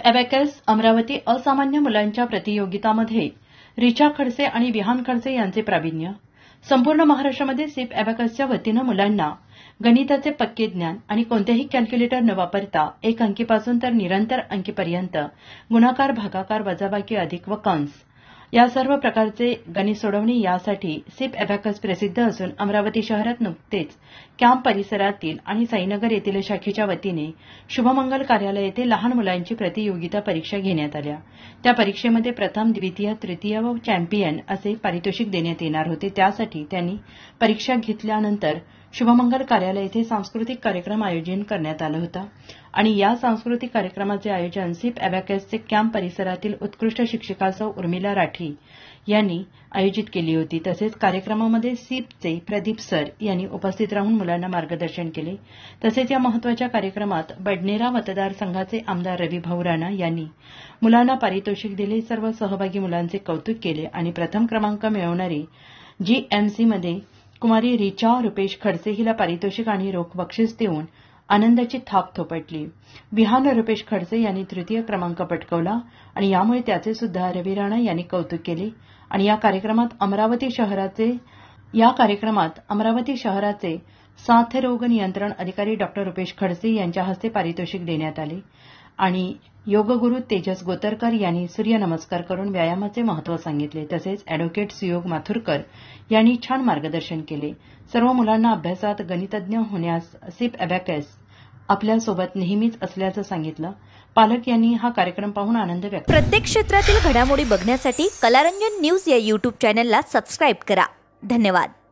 Abacus Amravati असामान्य मुलांच्या प्रतियोगितामध्ये रिचा खडसे आणि विहान खडसे यांचे प्रावीण्य। संपूर्ण महाराष्ट्रामध्ये सिप अबॅकसच्या वतीनं मुलांना गणिताचे पक्के ज्ञान आणि कोणतेही कॅल्क्युलेटर न वापरता एक अंकीपासून तर निरंतर अंकीपर्यंत गुणाकार, भागाकार, वजाबाकी, अधिक व कंस या सर्व प्रकारचे गणित सोडवणे यासाठी सिप अबॅकस प्रसिद्ध असून अमरावती शहरात नुकतेच कॅम्प परिसरातील आणि साईनगर येथील शाखेच्या वतीने शुभमंगल कार्यालय येथे लहान मुलांची प्रतियोगिता परीक्षा घेण्यात आल्या। त्या परीक्षेमध्ये प्रथम, द्वितीय, तृतीय व चॅम्पियन असे पारितोषिक देण्यात येणार होते। त्यासाठी त्यांनी परीक्षा घेतल्यानंतर शुभमंगल कार्यालय येथे सांस्कृतिक कार्यक्रम आयोजन करण्यात आलं होतं आणि या सांस्कृतिक कार्यक्रमाचे आयोजन सिप अबॅकसचे कॅम्प परिसरातील उत्कृष्ट शिक्षिका सौ उर्मिला राठी यांनी आयोजित केली होती। तसेच कार्यक्रमामध्ये सिपचे प्रदीप सर यांनी उपस्थित राहून मुलांना मार्गदर्शन केले। तसेच या महत्त्वाच्या कार्यक्रमात बडनेरा मतदारसंघाचे आमदार रविभाऊ राणा यांनी मुलांना पारितोषिक दिले। सर्व सहभागी मुलांचे कौतुक केले आणि प्रथम क्रमांक मिळवणारी GMC मध्ये कुमारी रिचा रुपेश खडसे हिला पारितोषिक आणि रोख बक्षीस देऊन आनंदाची थाप थोपटली। विहान रुपेश खडसे यांनी तृतीय क्रमांक पटकावला आणि यामुळे त्याचे सुद्धा रवी राणा यांनी कौतुक केले आणि या कार्यक्रमात अमरावती शहराचे साथरोग नियंत्रण अधिकारी डॉक्टर रुपेश खडसे यांच्या हस्ते पारितोषिक देण्यात आले आणि योगगुरू तेजस गोतरकर यांनी सूर्यनमस्कार करून व्यायामाचे महत्त्व सांगितले। तसेच अॅडव्होकेट सुयोग माथुरकर यांनी छान मार्गदर्शन केले। सर्व मुलांना अभ्यासात गणितज्ञ होण्यास सिप अबॅकस आपल्या सोबत नेहमीच असल्याचं सांगितलं। पालक यांनी हा कार्यक्रम पाहून आनंद व्यक्त केला। प्रत्येक क्षेत्रातील घडामोडी बघण्यासाठी कलारंजन न्यूज या YouTube चॅनलला सबस्क्राइब करा। धन्यवाद।